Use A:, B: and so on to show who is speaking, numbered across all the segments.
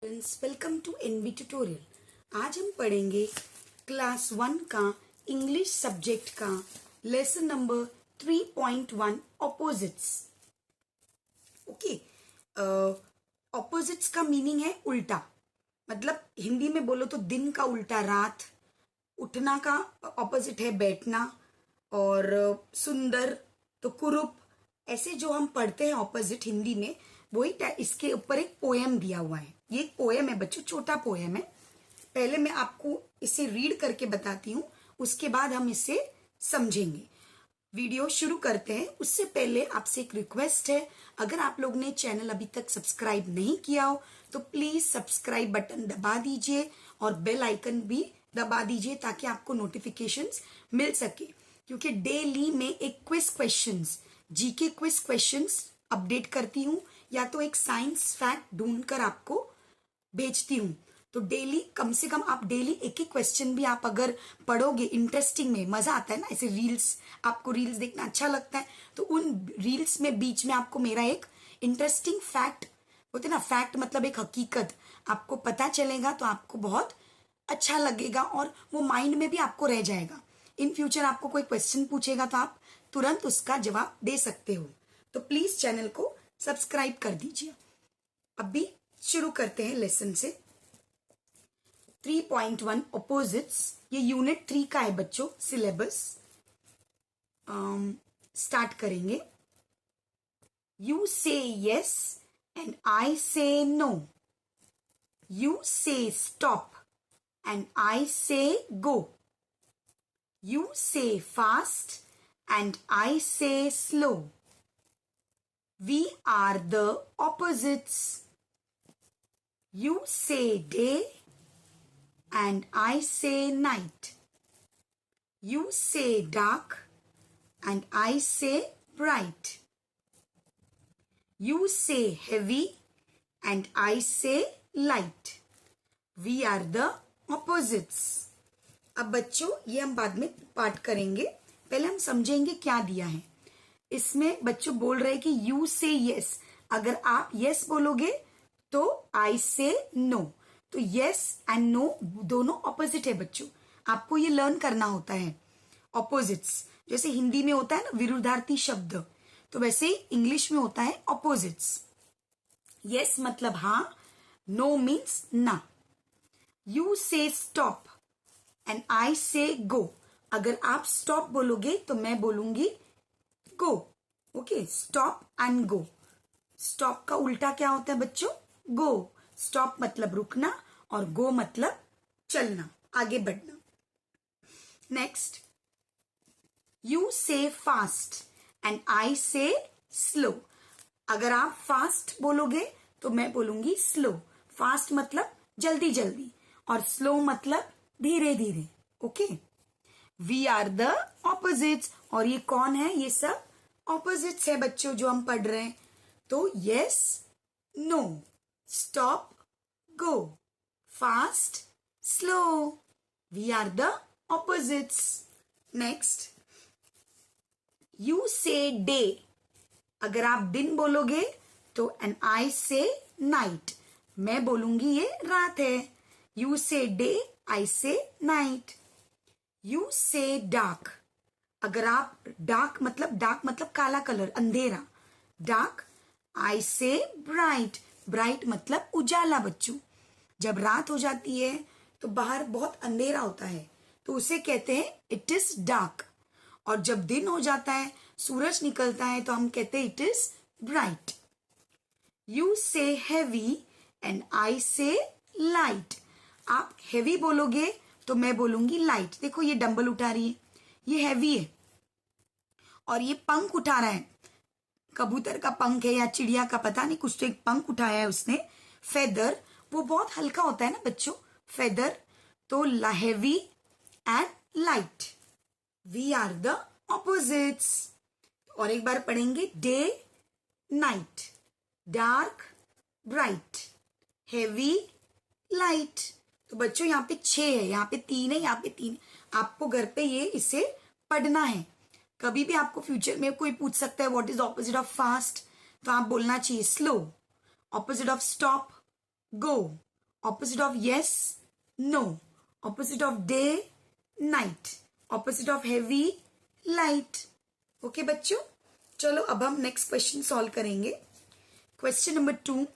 A: Friends, welcome to NV tutorial. आज हम पढ़ेंगे क्लास 1 का इंग्लिश सब्जेक्ट का lesson number 3.1 opposites. Okay, opposites का मीनिंग है उल्टा। मतलब हिंदी में बोलो तो दिन का उल्टा रात, उठना का ऑपोजिट है बैठना, और सुंदर तो कुरूप। ऐसे जो हम पढ़ते हैं ऑपोजिट हिंदी में, वही इसके ऊपर एक पोएम दिया हुआ है। ये एक पोएम है बच्चों, छोटा पोएम है। पहले मैं आपको इसे रीड करके बताती हूँ, उसके बाद हम इसे समझेंगे। वीडियो शुरू करते हैं उससे पहले आपसे एक रिक्वेस्ट है, अगर आप लोग ने चैनल अभी तक सब्सक्राइब नहीं किया हो तो प्लीज सब्सक्राइब बटन दबा दीजिए और बेल आइकन भी दबा दीजिए ताकि आपको नोटिफिकेशंस मिल सके। क्योंकि डेली में एक quiz questions, GK quiz questions update करती हूँ, या तो एक साइंस फैक्ट ढूंढकर आपको भेजती हूँ। तो डेली कम से कम आप डेली एक एक क्वेश्चन भी आप अगर पढ़ोगे, इंटरेस्टिंग में मजा आता है ना, ऐसे रील्स, आपको रील्स देखना अच्छा लगता है तो उन रील्स में बीच में आपको मेरा एक इंटरेस्टिंग फैक्ट होते ना, फैक्ट मतलब एक हकीकत आपको पता चलेगा तो आपको बहुत अच्छा लगेगा और वो माइंड में भी आपको रह जाएगा। इन फ्यूचर आपको कोई क्वेश्चन पूछेगा तो आप तुरंत उसका जवाब दे सकते हो। तो प्लीज चैनल को सब्सक्राइब कर दीजिए। अभी शुरू करते हैं लेसन से। 3.1 ऑपोजिट्स, ये यूनिट 3 का है बच्चों, सिलेबस। स्टार्ट करेंगे। यू से यस एंड आई से no. You say stop and I say go. You से फास्ट एंड आई से slow. We are the opposites. You say day and I say night. You say dark and I say bright. You say heavy and I say light. We are the opposites. अब बच्चों ये हम बाद में पाठ करेंगे, पहले हम समझेंगे क्या दिया है। इसमें बच्चों बोल रहे हैं कि यू से यस, अगर आप यस बोलोगे तो आई से नो। तो यस एंड नो दोनों ऑपोजिट है बच्चों, आपको ये लर्न करना होता है। ऑपोजिट्स जैसे हिंदी में होता है ना विरुद्धार्थी शब्द, तो वैसे ही इंग्लिश में होता है ऑपोजिट्स। यस मतलब हाँ, नो मीन्स ना। You say stop and I say go, अगर आप स्टॉप बोलोगे तो मैं बोलूंगी go. Okay, stop and go. Stop का उल्टा क्या होता है बच्चों? गो। स्टॉप मतलब रुकना और गो मतलब चलना, आगे बढ़ना। नेक्स्ट, यू से फास्ट एंड आई से स्लो, अगर आप फास्ट बोलोगे तो मैं बोलूंगी स्लो। फास्ट मतलब जल्दी जल्दी और स्लो मतलब धीरे धीरे। Okay, we are the opposites, और ये कौन है? ये सब ऑपोजिट्स है बच्चों जो हम पढ़ रहे हैं। तो yes no, stop go, fast slow, we are the opposites. Next, you say day, अगर आप दिन बोलोगे तो एंड आई से नाइट, मैं बोलूंगी ये रात है। यू से डे, आई से नाइट। यू से डार्क, अगर आप डार्क मतलब काला कलर, अंधेरा, डार्क। आई से ब्राइट, ब्राइट मतलब उजाला बच्चों। जब रात हो जाती है तो बाहर बहुत अंधेरा होता है तो उसे कहते हैं इट इज डार्क, और जब दिन हो जाता है, सूरज निकलता है, तो हम कहते हैं इट इज ब्राइट। यू से हैवी एंड आई से लाइट, आप हैवी बोलोगे तो मैं बोलूंगी लाइट। देखो ये डंबल उठा रही है, ये हैवी है, और ये पंख उठा रहा है, कबूतर का पंख है या चिड़िया का, पता नहीं, कुछ तो एक पंख उठाया है उसने, फेदर, वो बहुत हल्का होता है ना बच्चों, फेदर। तो heavy and light, we are the opposites. और एक बार पढ़ेंगे, day night, dark bright, heavy light. तो बच्चों यहाँ पे 6 है, यहाँ पे 3 है, यहाँ पे 3 है। आपको घर पे ये इसे पढ़ना है। कभी भी आपको फ्यूचर में कोई पूछ सकता है what is opposite of fast, तो आप बोलना चाहिए slow. Opposite of stop, go. opposite of yes, no. Opposite of day, night. Opposite of heavy, light. Okay बच्चों, चलो अब हम नेक्स्ट क्वेश्चन सॉल्व करेंगे. Question number 2,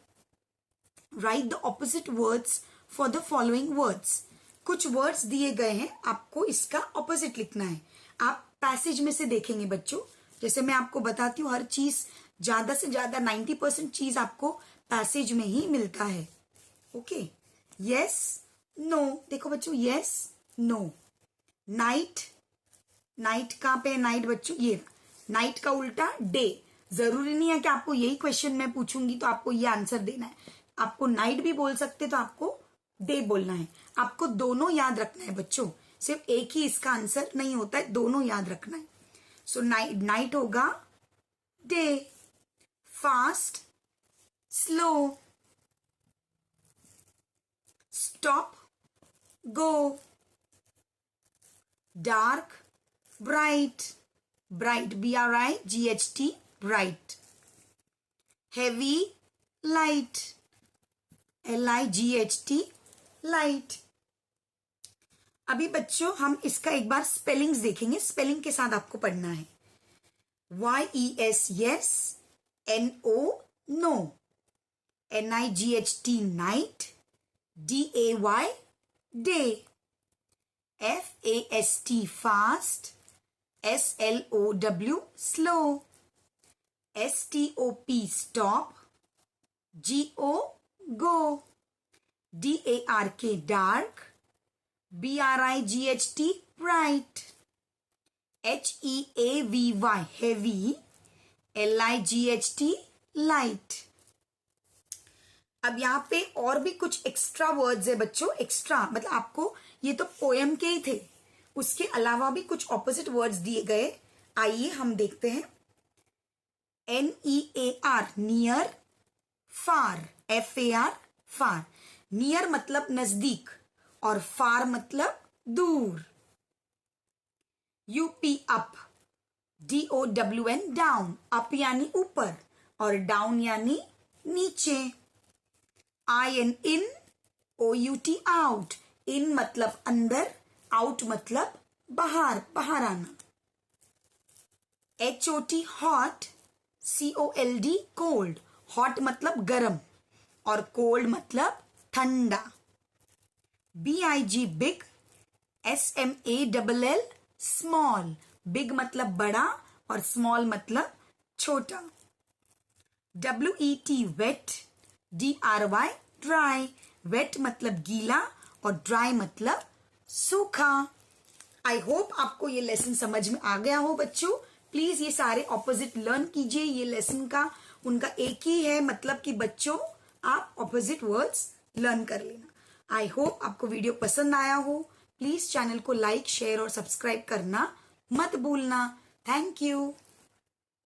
A: right the opposite words for the following words. कुछ words दिए गए हैं, आपको इसका ऑपोजिट लिखना है. आप पैसेज में से देखेंगे बच्चों. जैसे मैं आपको बताती हूँ, हर चीज ज्यादा से ज्यादा 90% चीज आपको पैसेज में ही मिलता है. Okay, yes, no. देखो बच्चों, यस, नो. नाइट, नाइट कहाँ पे है? नाइट बच्चों ये नाइट का उल्टा डे. जरूरी नहीं है कि आपको यही क्वेश्चन मैं पूछूंगी तो आपको ये आंसर देना है. आपको नाइट भी बोल सकते तो आपको डे बोलना है. आपको दोनों याद रखना है बच्चों, सिर्फ एक ही इसका आंसर नहीं होता है, दोनों याद रखना है. सो नाइट, नाइट होगा day. Fast, slow. Stop, go. Dark, bright. Bright, BRIGHT, bright. Heavy, light. LIGHT, light. अभी बच्चों हम इसका एक बार स्पेलिंग्स देखेंगे. स्पेलिंग के साथ आपको पढ़ना है. YES, yes. NO, no. NIGHT, night. DAY, day. FAST, fast. SLOW, slow. STOP, stop. GO, go. DARK, dark. BRIGHT, bright. HEAVY, heavy. LIGHT, light. अब यहाँ पे और भी कुछ एक्स्ट्रा वर्ड्स है बच्चों. एक्स्ट्रा मतलब आपको ये तो पोएम के ही थे, उसके अलावा भी कुछ ऑपोजिट वर्ड्स दिए गए. आइए हम देखते हैं. NEAR, near. Far, FAR, far. Near मतलब नजदीक और फार मतलब दूर. UP, up. DOWN, down. Up यानी ऊपर और डाउन यानी नीचे. IN, in. OUT, out. In मतलब अंदर, आउट मतलब बाहर, बाहर आना. HOT, hot. COLD, cold. Hot मतलब गरम और कोल्ड मतलब ठंडा. BIG, big. SMALL, small. Big मतलब बड़ा और स्मॉल मतलब छोटा. WET, wet. DRY, dry. Wet मतलब गीला और ड्राई मतलब सूखा. आई होप आपको ये लेसन समझ में आ गया हो बच्चों. प्लीज ये सारे ऑपोजिट लर्न कीजिए. ये लेसन का उनका एक ही है मतलब कि बच्चों आप ऑपोजिट वर्ड्स लर्न कर लेना. आई होप आपको वीडियो पसंद आया हो. प्लीज चैनल को लाइक, शेयर और सब्सक्राइब करना मत भूलना. Thank you.